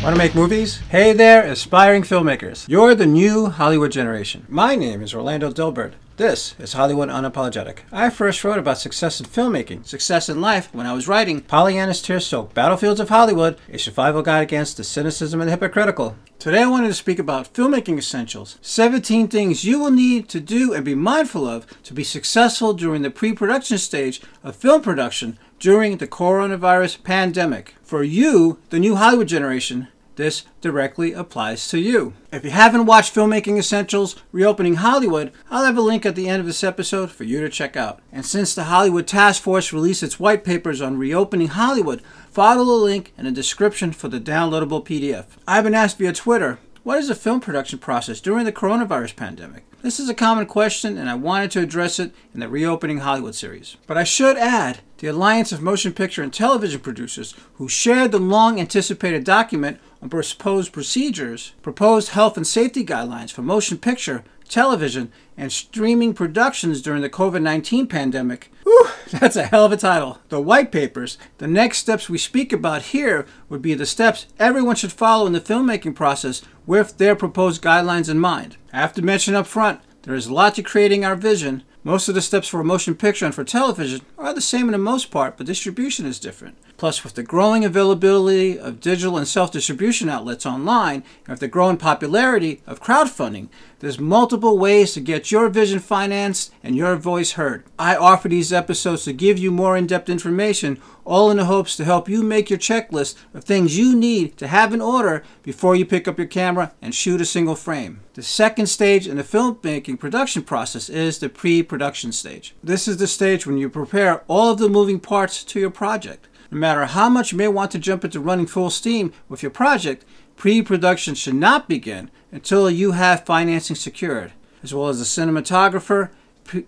Want to make movies? Hey there, aspiring filmmakers. You're the new Hollywood generation. My name is Orlando Delbert. This is Hollywood Unapologetic. I first wrote about success in filmmaking, success in life, when I was writing Pollyanna's tear-soaked Battlefields of Hollywood, a survival guide against the cynicism and the hypocritical. Today I wanted to speak about Filmmaking Essentials, 17 things you will need to do and be mindful of to be successful during the pre-production stage of film production during the coronavirus pandemic. For you, the new Hollywood generation, this directly applies to you. If you haven't watched Filmmaking Essentials, Reopening Hollywood, I'll have a link at the end of this episode for you to check out. And since the Hollywood Task Force released its white papers on Reopening Hollywood, follow the link in the description for the downloadable PDF. I've been asked via Twitter, what is the film production process during the coronavirus pandemic? This is a common question, and I wanted to address it in the Reopening Hollywood series. But I should add, the Alliance of Motion Picture and Television Producers, who shared the long-anticipated document on proposed procedures, proposed health and safety guidelines for motion picture, television, and streaming productions during the COVID-19 pandemic. Whew, that's a hell of a title. The white papers, the next steps we speak about here would be the steps everyone should follow in the filmmaking process with their proposed guidelines in mind. I have to mention up front, there is a lot to creating our vision. Most of the steps for a motion picture and for television are the same in the most part, but distribution is different. Plus, with the growing availability of digital and self-distribution outlets online, and with the growing popularity of crowdfunding, there's multiple ways to get your vision financed and your voice heard. I offer these episodes to give you more in-depth information, all in the hopes to help you make your checklist of things you need to have in order before you pick up your camera and shoot a single frame. The second stage in the filmmaking production process is the pre-production stage. This is the stage when you prepare all of the moving parts to your project. No matter how much you may want to jump into running full steam with your project, pre-production should not begin until you have financing secured, as well as the cinematographer,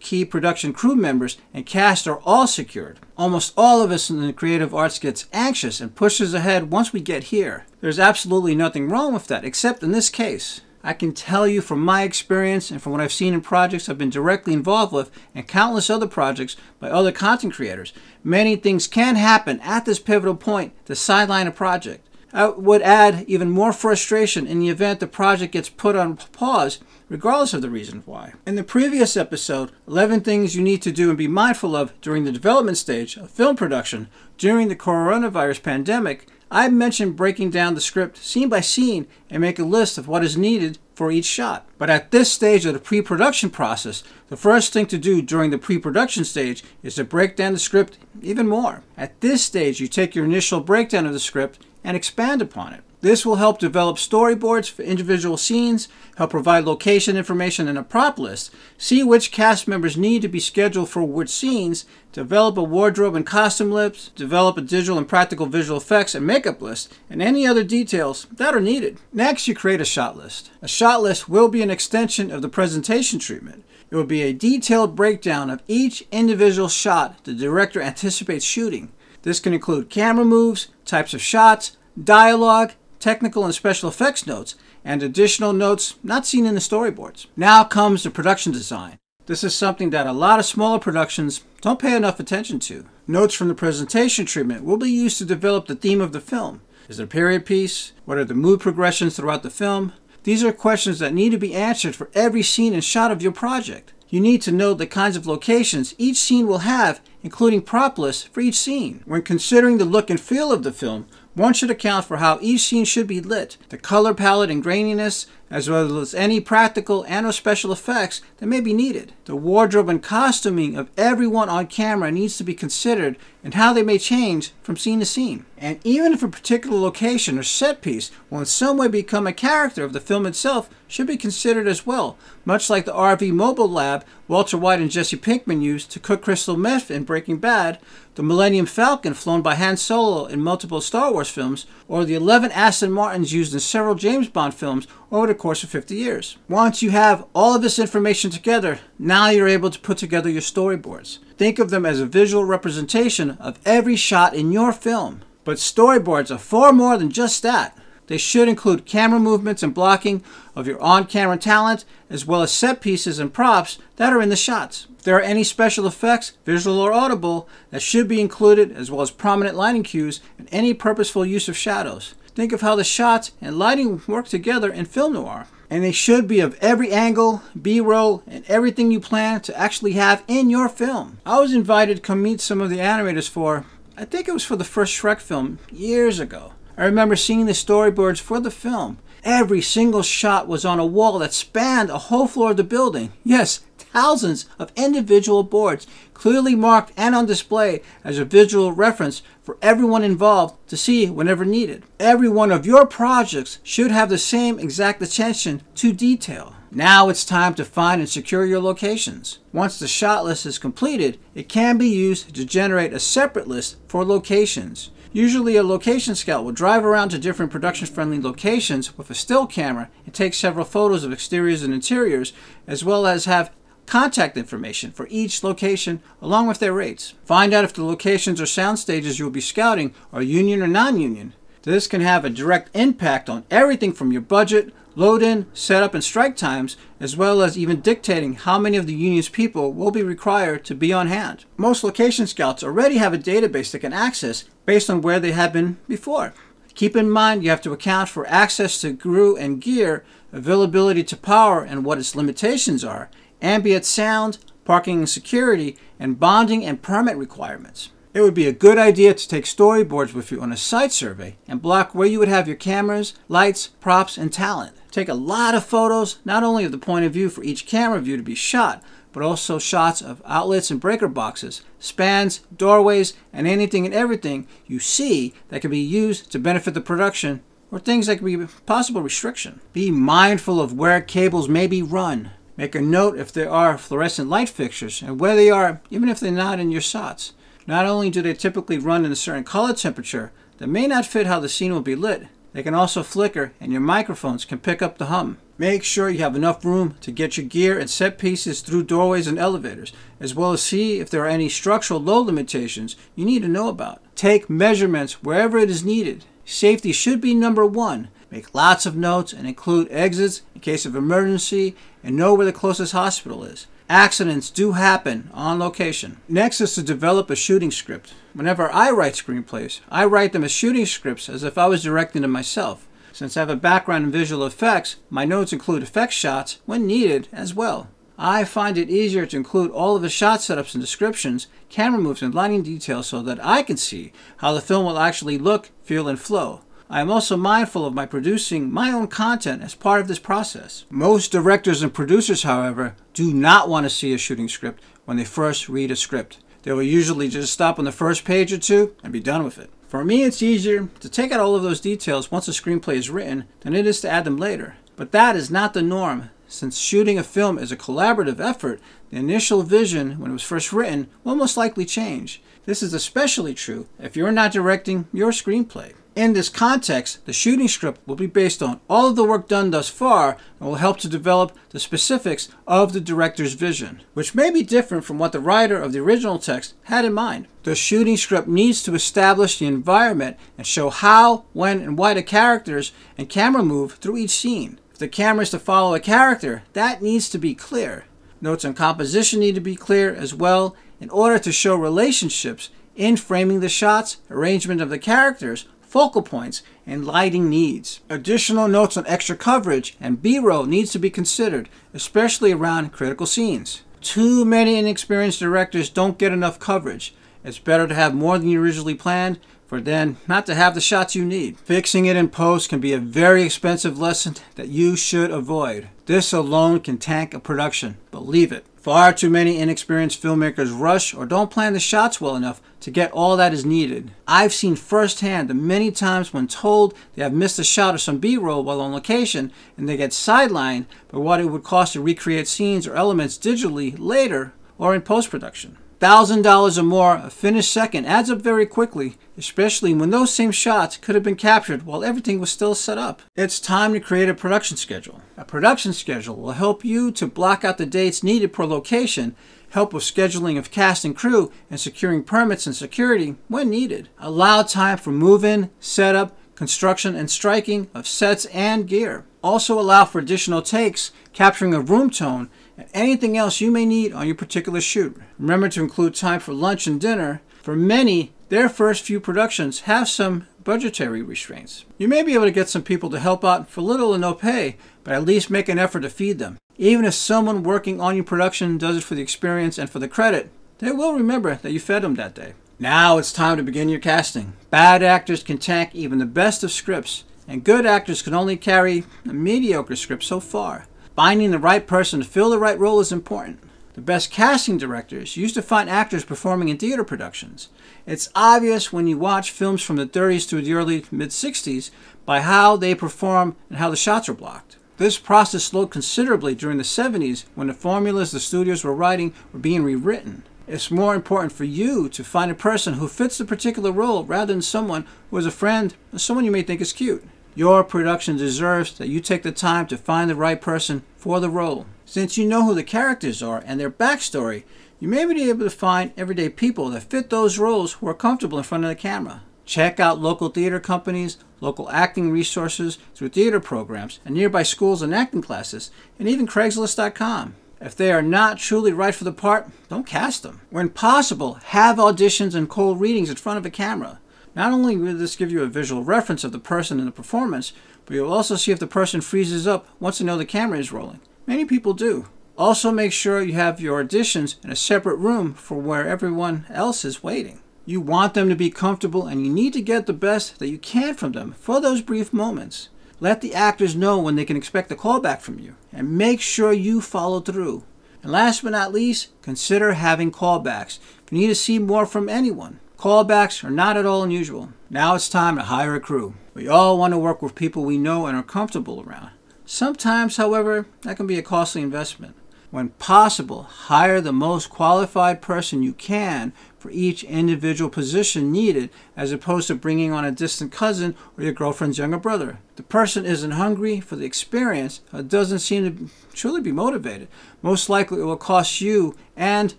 key production crew members, and cast are all secured. Almost all of us in the creative arts gets anxious and pushes ahead once we get here. There's absolutely nothing wrong with that, except in this case. I can tell you from my experience and from what I've seen in projects I've been directly involved with and countless other projects by other content creators, many things can happen at this pivotal point to sideline a project. I would add even more frustration in the event the project gets put on pause, regardless of the reason why. In the previous episode, 11 things you need to do and be mindful of during the development stage of film production during the coronavirus pandemic, I mentioned breaking down the script scene by scene and make a list of what is needed for each shot. But at this stage of the pre-production process, the first thing to do during the pre-production stage is to break down the script even more. At this stage, you take your initial breakdown of the script and expand upon it. This will help develop storyboards for individual scenes, help provide location information and a prop list, see which cast members need to be scheduled for which scenes, develop a wardrobe and costume list, develop a digital and practical visual effects and makeup list, and any other details that are needed. Next, you create a shot list. A shot list will be an extension of the presentation treatment. It will be a detailed breakdown of each individual shot the director anticipates shooting. This can include camera moves, types of shots, dialogue, technical and special effects notes, and additional notes not seen in the storyboards. Now comes the production design. This is something that a lot of smaller productions don't pay enough attention to. Notes from the presentation treatment will be used to develop the theme of the film. Is it a period piece? What are the mood progressions throughout the film? These are questions that need to be answered for every scene and shot of your project. You need to know the kinds of locations each scene will have, including prop lists for each scene. When considering the look and feel of the film, one should account for how each scene should be lit, the color palette and graininess, as well as any practical and/or special effects that may be needed. The wardrobe and costuming of everyone on camera needs to be considered and how they may change from scene to scene. And even if a particular location or set piece will in some way become a character of the film itself, should be considered as well, much like the RV mobile lab Walter White and Jesse Pinkman used to cook crystal meth in Breaking Bad, the Millennium Falcon flown by Han Solo in multiple Star Wars films, or the 11 Aston Martins used in several James Bond films over the course of 50 years. Once you have all of this information together, now you're able to put together your storyboards. Think of them as a visual representation of every shot in your film. But storyboards are far more than just that. They should include camera movements and blocking of your on-camera talent, as well as set pieces and props that are in the shots. If there are any special effects, visual or audible, that should be included, as well as prominent lighting cues and any purposeful use of shadows. Think of how the shots and lighting work together in film noir. And they should be of every angle, B-roll, and everything you plan to actually have in your film. I was invited to come meet some of the animators for, I think it was for the first Shrek film years ago. I remember seeing the storyboards for the film. Every single shot was on a wall that spanned a whole floor of the building. Yes, thousands of individual boards, clearly marked and on display as a visual reference for everyone involved to see whenever needed. Every one of your projects should have the same exact attention to detail. Now it's time to find and secure your locations. Once the shot list is completed, it can be used to generate a separate list for locations. Usually a location scout will drive around to different production-friendly locations with a still camera and take several photos of exteriors and interiors, as well as have contact information for each location along with their rates. Find out if the locations or sound stages you'll be scouting are union or non-union. This can have a direct impact on everything from your budget, load-in, setup, and strike times, as well as even dictating how many of the union's people will be required to be on hand. Most location scouts already have a database they can access based on where they have been before. Keep in mind you have to account for access to crew and gear, availability to power and what its limitations are, ambient sound, parking and security, and bonding and permit requirements. It would be a good idea to take storyboards with you on a site survey and block where you would have your cameras, lights, props, and talent. Take a lot of photos, not only of the point of view for each camera view to be shot, but also shots of outlets and breaker boxes, spans, doorways, and anything and everything you see that can be used to benefit the production, or things that could be a possible restriction. Be mindful of where cables may be run. Make a note if there are fluorescent light fixtures and where they are, even if they're not in your shots. Not only do they typically run in a certain color temperature that may not fit how the scene will be lit, they can also flicker and your microphones can pick up the hum. Make sure you have enough room to get your gear and set pieces through doorways and elevators, as well as see if there are any structural load limitations you need to know about. Take measurements wherever it is needed. Safety should be number one. Make lots of notes and include exits in case of emergency and know where the closest hospital is. Accidents do happen on location. Next is to develop a shooting script. Whenever I write screenplays, I write them as shooting scripts as if I was directing them myself. Since I have a background in visual effects, my notes include effect shots when needed as well. I find it easier to include all of the shot setups and descriptions, camera moves, and lighting details so that I can see how the film will actually look, feel, and flow. I am also mindful of my producing my own content as part of this process. Most directors and producers, however, do not want to see a shooting script when they first read a script. They will usually just stop on the first page or two and be done with it. For me, it's easier to take out all of those details once a screenplay is written than it is to add them later. But that is not the norm. Since shooting a film is a collaborative effort, the initial vision, when it was first written, will most likely change. This is especially true if you're not directing your screenplay. In this context, the shooting script will be based on all of the work done thus far and will help to develop the specifics of the director's vision, which may be different from what the writer of the original text had in mind. The shooting script needs to establish the environment and show how, when, and why the characters and camera move through each scene. If the camera is to follow a character, that needs to be clear. Notes on composition need to be clear as well in order to show relationships in framing the shots, arrangement of the characters, focal points, and lighting needs. Additional notes on extra coverage and B-roll needs to be considered, especially around critical scenes. Too many inexperienced directors don't get enough coverage. It's better to have more than you originally planned, for then not to have the shots you need. Fixing it in post can be a very expensive lesson that you should avoid. This alone can tank a production, believe it. Far too many inexperienced filmmakers rush or don't plan the shots well enough to get all that is needed. I've seen firsthand the many times when told they have missed a shot or some B-roll while on location and they get sidelined by what it would cost to recreate scenes or elements digitally later or in post-production. $1,000 or more a finished second adds up very quickly, especially when those same shots could have been captured while everything was still set up. It's time to create a production schedule. A production schedule will help you to block out the dates needed per location, help with scheduling of cast and crew, and securing permits and security when needed. Allow time for move-in, setup, construction, and striking of sets and gear. Also allow for additional takes, capturing of room tone, and anything else you may need on your particular shoot. Remember to include time for lunch and dinner. For many, their first few productions have some budgetary restraints. You may be able to get some people to help out for little or no pay, but at least make an effort to feed them. Even if someone working on your production does it for the experience and for the credit, they will remember that you fed them that day. Now it's time to begin your casting. Bad actors can tank even the best of scripts, and good actors can only carry a mediocre script so far. Finding the right person to fill the right role is important. The best casting directors used to find actors performing in theater productions. It's obvious when you watch films from the 30s through the early mid-60s by how they perform and how the shots were blocked. This process slowed considerably during the 70s when the formulas the studios were writing were being rewritten. It's more important for you to find a person who fits the particular role rather than someone who is a friend or someone you may think is cute. Your production deserves that you take the time to find the right person for the role. Since you know who the characters are and their backstory, you may be able to find everyday people that fit those roles who are comfortable in front of the camera. Check out local theater companies, local acting resources through theater programs, and nearby schools and acting classes, and even Craigslist.com. If they are not truly right for the part, don't cast them. When possible, have auditions and cold readings in front of a camera. Not only will this give you a visual reference of the person in the performance, but you'll also see if the person freezes up once they know the camera is rolling. Many people do. Also make sure you have your auditions in a separate room from where everyone else is waiting. You want them to be comfortable and you need to get the best that you can from them for those brief moments. Let the actors know when they can expect a callback from you and make sure you follow through. And last but not least, consider having callbacks. If you need to see more from anyone, callbacks are not at all unusual. Now it's time to hire a crew. We all want to work with people we know and are comfortable around. Sometimes, however, that can be a costly investment. When possible, hire the most qualified person you can for each individual position needed, as opposed to bringing on a distant cousin or your girlfriend's younger brother. The person isn't hungry for the experience or doesn't seem to truly be motivated. Most likely it will cost you and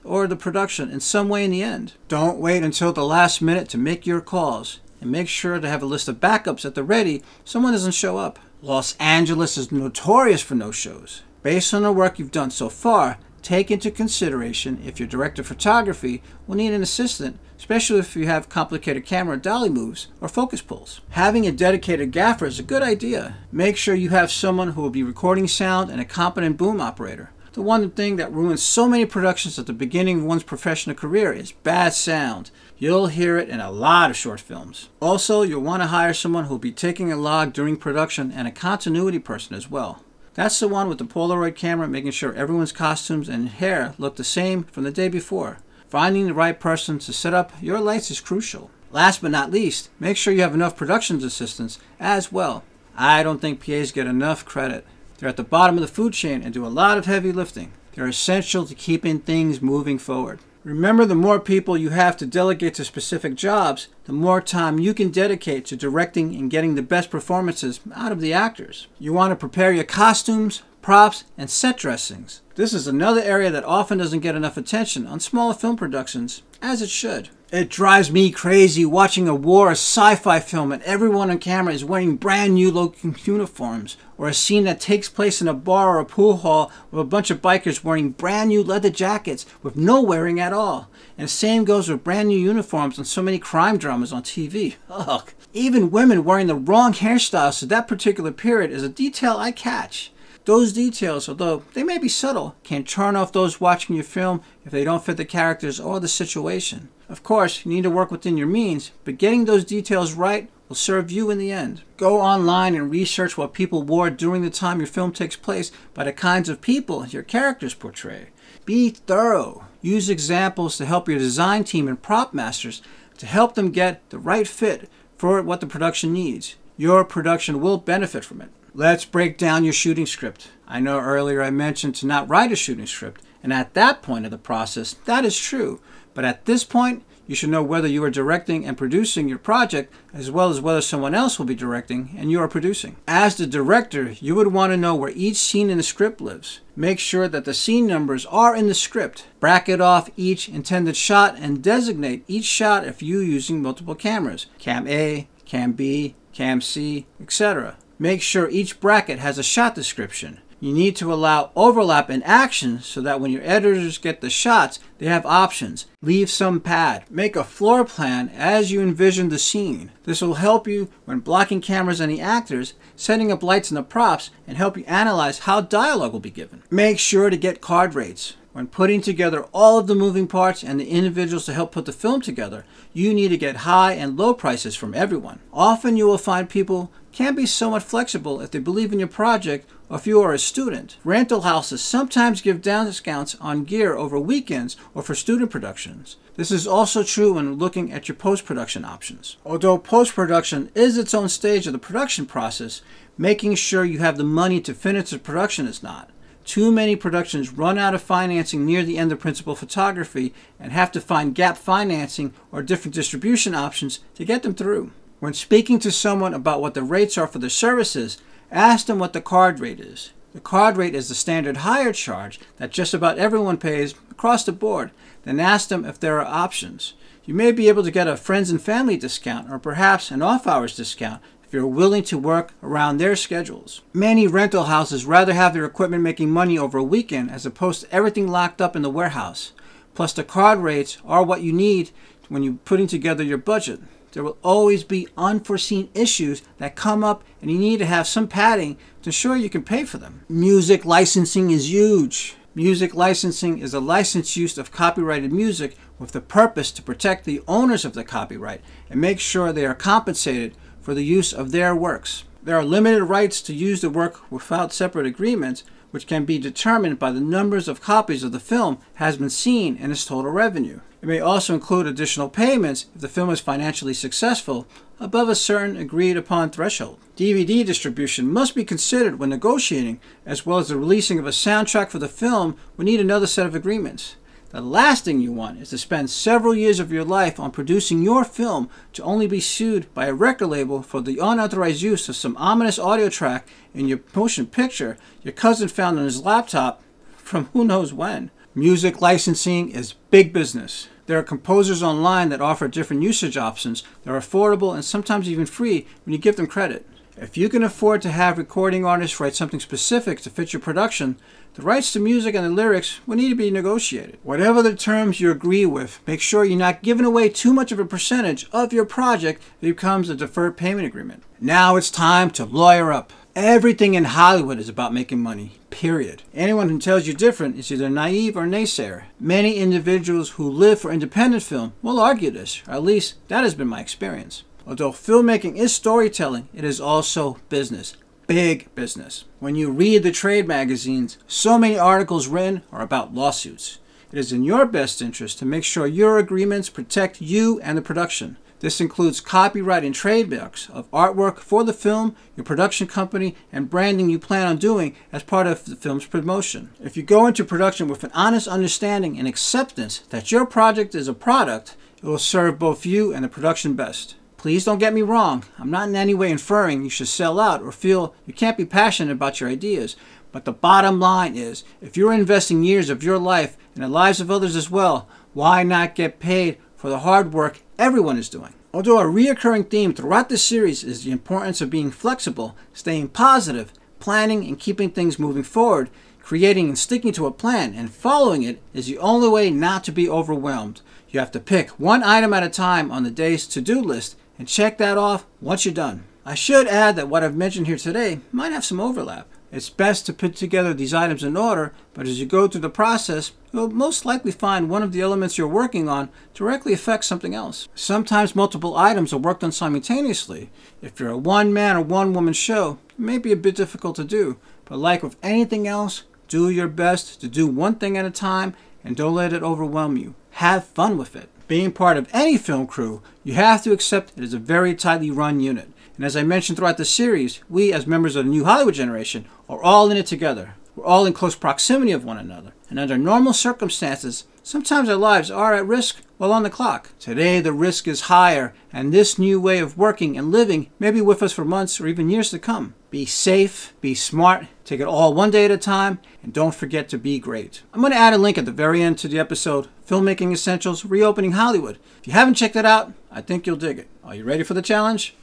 or the production in some way in the end. Don't wait until the last minute to make your calls, and make sure to have a list of backups at the ready if someone doesn't show up. Los Angeles is notorious for no-shows. Based on the work you've done so far, take into consideration if your director of photography will need an assistant, especially if you have complicated camera dolly moves or focus pulls. Having a dedicated gaffer is a good idea. Make sure you have someone who will be recording sound and a competent boom operator. The one thing that ruins so many productions at the beginning of one's professional career is bad sound. You'll hear it in a lot of short films. Also, you'll want to hire someone who will be taking a log during production and a continuity person as well. That's the one with the Polaroid camera, making sure everyone's costumes and hair look the same from the day before. Finding the right person to set up your lights is crucial. Last but not least, make sure you have enough production assistants as well. I don't think PAs get enough credit. They're at the bottom of the food chain and do a lot of heavy lifting. They're essential to keeping things moving forward. Remember, the more people you have to delegate to specific jobs, the more time you can dedicate to directing and getting the best performances out of the actors. You want to prepare your costumes, props, and set dressings. This is another area that often doesn't get enough attention on smaller film productions, as it should. It drives me crazy watching a war or sci-fi film and everyone on camera is wearing brand new looking uniforms, or a scene that takes place in a bar or a pool hall with a bunch of bikers wearing brand new leather jackets with no wearing at all. And the same goes with brand new uniforms on so many crime dramas on TV. Ugh. Even women wearing the wrong hairstyles to that particular period is a detail I catch. Those details, although they may be subtle, can turn off those watching your film if they don't fit the characters or the situation. Of course, you need to work within your means, but getting those details right will serve you in the end. Go online and research what people wore during the time your film takes place by the kinds of people your characters portray. Be thorough. Use examples to help your design team and prop masters to help them get the right fit for what the production needs. Your production will benefit from it. Let's break down your shooting script. I know earlier I mentioned to not write a shooting script, and at that point of the process, that is true. But at this point, you should know whether you are directing and producing your project, as well as whether someone else will be directing and you are producing. As the director, you would want to know where each scene in the script lives. Make sure that the scene numbers are in the script. Bracket off each intended shot and designate each shot if you're using multiple cameras. Cam A, Cam B, Cam C, etc. Make sure each bracket has a shot description. You need to allow overlap in action so that when your editors get the shots, they have options. Leave some pad. Make a floor plan as you envision the scene. This will help you when blocking cameras and the actors, setting up lights and the props, and help you analyze how dialogue will be given. Make sure to get card rates. When putting together all of the moving parts and the individuals to help put the film together, you need to get high and low prices from everyone. Often you will find people can be somewhat flexible if they believe in your project or if you are a student. Rental houses sometimes give discounts on gear over weekends or for student productions. This is also true when looking at your post-production options. Although post-production is its own stage of the production process, making sure you have the money to finish the production is not. Too many productions run out of financing near the end of principal photography and have to find gap financing or different distribution options to get them through. When speaking to someone about what the rates are for their services, ask them what the card rate is. The card rate is the standard hire charge that just about everyone pays across the board. Then ask them if there are options. You may be able to get a friends and family discount or perhaps an off-hours discount if you're willing to work around their schedules. Many rental houses rather have their equipment making money over a weekend as opposed to everything locked up in the warehouse. Plus the card rates are what you need when you're putting together your budget. There will always be unforeseen issues that come up and you need to have some padding to ensure you can pay for them. Music licensing is huge. Music licensing is a licensed use of copyrighted music with the purpose to protect the owners of the copyright and make sure they are compensated for the use of their works. There are limited rights to use the work without separate agreements, which can be determined by the numbers of copies of the film has been seen and its total revenue. It may also include additional payments if the film is financially successful above a certain agreed upon threshold. DVD distribution must be considered when negotiating, as well as the releasing of a soundtrack for the film will need another set of agreements. The last thing you want is to spend several years of your life on producing your film to only be sued by a record label for the unauthorized use of some ominous audio track in your motion picture your cousin found on his laptop from who knows when. Music licensing is big business. There are composers online that offer different usage options that are affordable and sometimes even free when you give them credit. If you can afford to have recording artists write something specific to fit your production, the rights to music and the lyrics will need to be negotiated. Whatever the terms you agree with, make sure you're not giving away too much of a percentage of your project that becomes a deferred payment agreement. Now it's time to lawyer up. Everything in Hollywood is about making money, period. Anyone who tells you different is either naive or naysayer. Many individuals who live for independent film will argue this, or at least that has been my experience. Although filmmaking is storytelling, it is also business. Big business. When you read the trade magazines, so many articles written are about lawsuits. It is in your best interest to make sure your agreements protect you and the production. This includes copyright and trademarks of artwork for the film, your production company, and branding you plan on doing as part of the film's promotion. If you go into production with an honest understanding and acceptance that your project is a product, it will serve both you and the production best. Please don't get me wrong, I'm not in any way inferring you should sell out or feel you can't be passionate about your ideas. But the bottom line is, if you're investing years of your life and the lives of others as well, why not get paid for the hard work everyone is doing? Although a reoccurring theme throughout this series is the importance of being flexible, staying positive, planning and keeping things moving forward, creating and sticking to a plan and following it is the only way not to be overwhelmed. You have to pick one item at a time on the day's to-do list and check that off once you're done. I should add that what I've mentioned here today might have some overlap. It's best to put together these items in order, but as you go through the process, you'll most likely find one of the elements you're working on directly affects something else. Sometimes multiple items are worked on simultaneously. If you're a one-man or one-woman show, it may be a bit difficult to do, but like with anything else, do your best to do one thing at a time and don't let it overwhelm you. Have fun with it. Being part of any film crew, you have to accept it is a very tightly run unit. And as I mentioned throughout the series, we as members of the new Hollywood generation are all in it together. We're all in close proximity of one another. And under normal circumstances, sometimes our lives are at risk while on the clock. Today the risk is higher, and this new way of working and living may be with us for months or even years to come. Be safe, be smart, take it all one day at a time, and don't forget to be great. I'm going to add a link at the very end to the episode, Filmmaking Essentials, Reopening Hollywood. If you haven't checked it out, I think you'll dig it. Are you ready for the challenge?